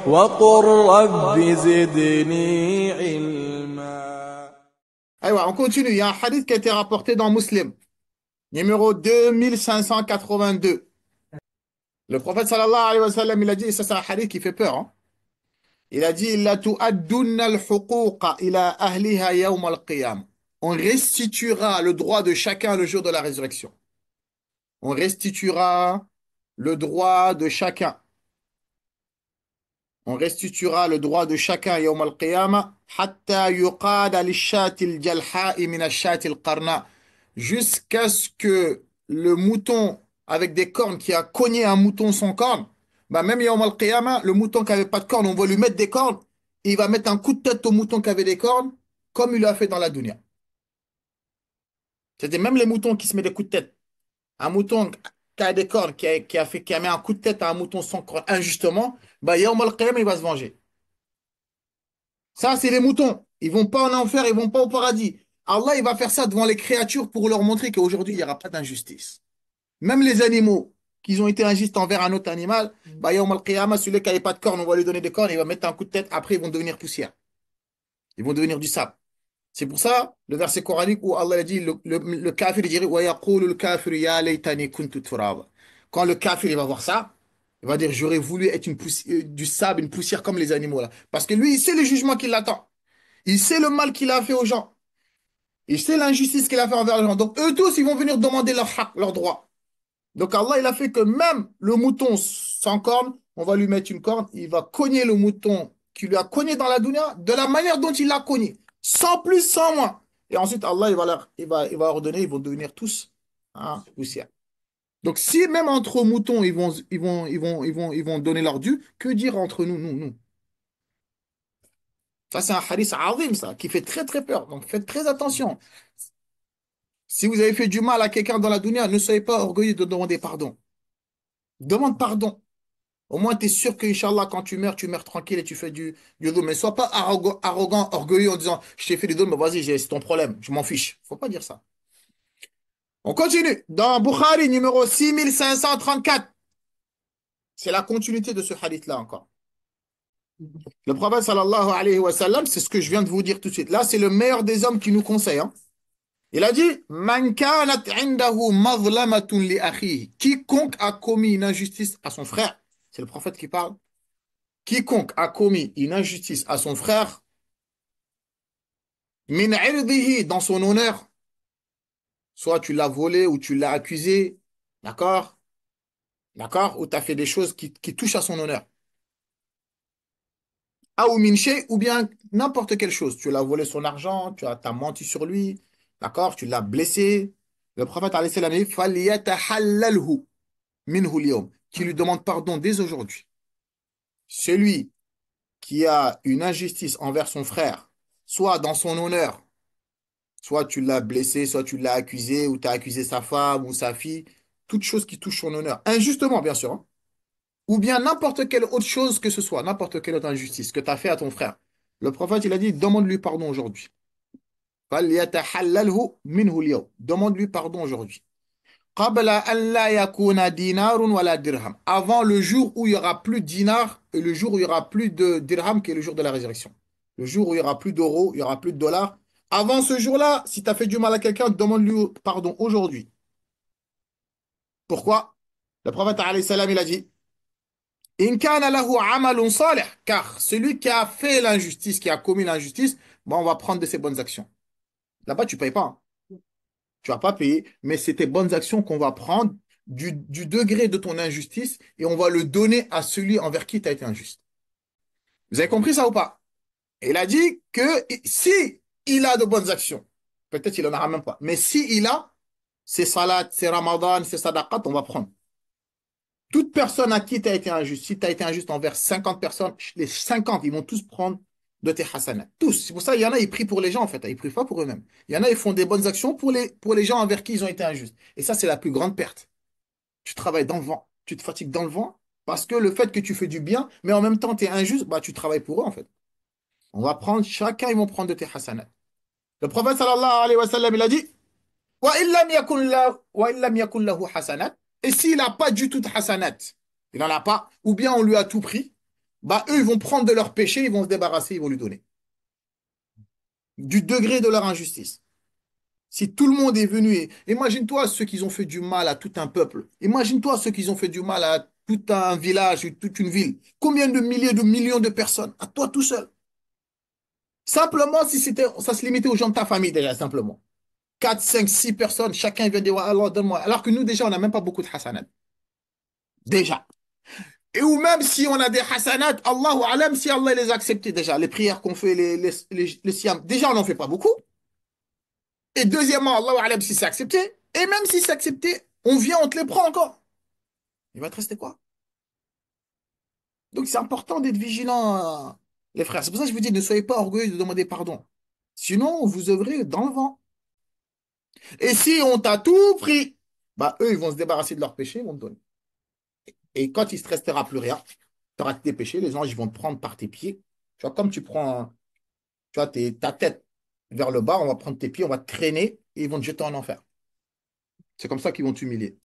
وقل رب زدني علما. Allez, on continue. Il y a un hadith qui a été rapporté dans Muslim, numéro 2582. Le prophète sallallahu alayhi wa sallam, il a dit, et ça c'est un hadith qui fait peur, hein. Il a dit, La tu'addunna al-huquqa ila ahliha yawm al-qiyam. On restituera le droit de chacun le jour de la résurrection. On restituera le droit de chacun. On restituera le droit de chacun yawm al-qiyamah hatta yuqada lishati al-jalha'i min ash-shati al-qarna, jusqu'à ce que le mouton avec des cornes qui a cogné un mouton sans cornes, bah même yawm al-qiyamah, le mouton qui avait pas de cornes, on va lui mettre des cornes et il va mettre un coup de tête au mouton qui avait des cornes comme il l'a fait dans la dunya. C'était même les moutons qui se mettent des coups de tête. Un mouton qui a des cornes, qui a mis un coup de tête à un mouton sans cornes injustement, bah yawm al-qiyamah, il va se venger. Ça, c'est les moutons. Ils vont pas en enfer, ils vont pas au paradis. Allah, il va faire ça devant les créatures pour leur montrer qu'aujourd'hui, il n'y aura pas d'injustice. Même les animaux qui ont été injustes envers un autre animal, bah, yawm al-qiyamah, celui qui n'avait pas de cornes, on va lui donner des cornes, il va mettre un coup de tête, après, ils vont devenir poussière. Ils vont devenir du sable. C'est pour ça, le verset coranique où Allah a dit, le kafir, il dirait, Wa yaqulu al-kafiru ya laytani kuntu turaba. Quand le kafir, il va voir ça, il va dire, j'aurais voulu être du sable, une poussière comme les animaux là. Parce que lui, il sait le jugement qui l'attend. Il sait le mal qu'il a fait aux gens. Il sait l'injustice qu'il a fait envers les gens. Donc eux tous, ils vont venir demander leur haq, leur droit. Donc Allah, il a fait que même le mouton sans corne, on va lui mettre une corne, il va cogner le mouton qui lui a cogné dans la dunya de la manière dont il l'a cogné. Sans plus, sans moins. Et ensuite, Allah, il va ordonner, ils vont devenir tous poussière. Donc si même entre moutons, ils vont donner leur dû, que dire entre nous, nous? Ça, c'est un hadith azim, ça, qui fait très, très peur. Donc faites très attention. Si vous avez fait du mal à quelqu'un dans la dunya, ne soyez pas orgueilleux de demander pardon. Demande pardon. Au moins, tu es sûr que, Inch'Allah, quand tu meurs tranquille et tu fais du dos. Mais sois pas arrogant, orgueilleux en disant, je t'ai fait du dos, mais vas-y, c'est ton problème, je m'en fiche. Faut pas dire ça. On continue. Dans Bukhari, numéro 6534. C'est la continuité de ce hadith-là encore. Le prophète, sallallahu alayhi wa sallam, c'est ce que je viens de vous dire tout de suite. Là, c'est le meilleur des hommes qui nous conseille, hein. Il a dit, Man kanat indahu mazlamatun li akhihi. Quiconque a commis une injustice à son frère, c'est le prophète qui parle. Quiconque a commis une injustice à son frère, min irdihi, dans son honneur, soit tu l'as volé ou tu l'as accusé, d'accord? D'accord? Ou tu as fait des choses qui touchent à son honneur. Ou min shay, ou bien n'importe quelle chose. Tu l'as volé son argent, t'as menti sur lui, d'accord? Tu l'as blessé. Le prophète a salam dit, فَلْيَتَحَلَّلْهُ minhu al-yawm, qui lui demande pardon dès aujourd'hui. Celui qui a une injustice envers son frère, soit dans son honneur, soit tu l'as blessé, soit tu l'as accusé, ou tu as accusé sa femme ou sa fille, toute chose qui touche son honneur, injustement bien sûr, hein. Ou bien n'importe quelle autre chose que ce soit, n'importe quelle autre injustice que tu as fait à ton frère. Le prophète, il a dit, demande-lui pardon aujourd'hui. فَلْيَتَحَلَّلْهُ minhu al-yawm. Demande-lui pardon aujourd'hui. قبل أن لا يكون دينار ولا درهم. Avant le jour où il y aura plus de dinar et le jour où il y aura plus de dirham, qui est le jour de la résurrection. Le jour où il y aura plus d'euros, il y aura plus de dollars. Avant ce jour-là, si tu as fait du mal à quelqu'un, demande-lui pardon aujourd'hui. Pourquoi? Le prophète alayhi salam, il a dit, In kana lahu amalun salih, car celui qui a fait l'injustice, qui a commis l'injustice, bon, on va prendre de ses bonnes actions. Là-bas, tu payes pas, hein. Tu vas pas payer, mais c'est tes bonnes actions qu'on va prendre du degré de ton injustice et on va le donner à celui envers qui tu as été injuste. Vous avez compris ça ou pas? Et il a dit que si il a de bonnes actions, peut-être il en aura même pas, mais si il a, c'est salat, c'est ramadan, c'est sadaqat, on va prendre. Toute personne à qui tu as été injuste, si tu as été injuste envers 50 personnes, les 50, ils vont tous prendre de tes hasanats. Tous. C'est pour ça, il y en a, ils prient pour les gens, en fait. Ils prient pas pour eux-mêmes. Il y en a, ils font des bonnes actions pour les gens envers qui ils ont été injustes. Et ça, c'est la plus grande perte. Tu travailles dans le vent. Tu te fatigues dans le vent parce que le fait que tu fais du bien, mais en même temps, tu es injuste, bah, tu travailles pour eux, en fait. On va prendre, chacun, ils vont prendre de tes hasanats. Le prophète, sallallahu alayhi wa sallam, il a dit, wa illam yakun lahu hasanat. Et s'il n'a pas du tout de hasanat, il n'en a pas, ou bien on lui a tout pris, bah eux, ils vont prendre de leur péché, ils vont se débarrasser, ils vont lui donner. Du degré de leur injustice. Si tout le monde est venu, imagine-toi ceux qui ont fait du mal à tout un peuple. Imagine-toi ceux qui ont fait du mal à tout un village, toute une ville. Combien de milliers, de millions de personnes, à toi tout seul. Simplement, si c'était, ça se limitait aux gens de ta famille déjà, simplement. 4, 5, 6 personnes, chacun vient dire, Allah, donne-moi. Alors que nous, déjà, on n'a même pas beaucoup de hasanat. Déjà. Et ou même si on a des hasanat, Allahu alam, si Allah les a acceptés déjà, les prières qu'on fait, les siams, déjà, on n'en fait pas beaucoup. Et deuxièmement, Allahu alam, si c'est accepté. Et même si c'est accepté, on vient, on te les prend encore. Il va te rester quoi? Donc c'est important d'être vigilant, les frères. C'est pour ça que je vous dis, ne soyez pas orgueilleux de demander pardon. Sinon, vous œuvrez dans le vent. Et si on t'a tout pris, bah eux, ils vont se débarrasser de leurs péchés, ils vont te donner. Et quand il ne te restera plus rien, tu auras tes péchés, les anges, ils vont te prendre par tes pieds. Tu vois, comme tu prends, tu vois, ta tête vers le bas, on va prendre tes pieds, on va te traîner et ils vont te jeter en enfer. C'est comme ça qu'ils vont t'humilier.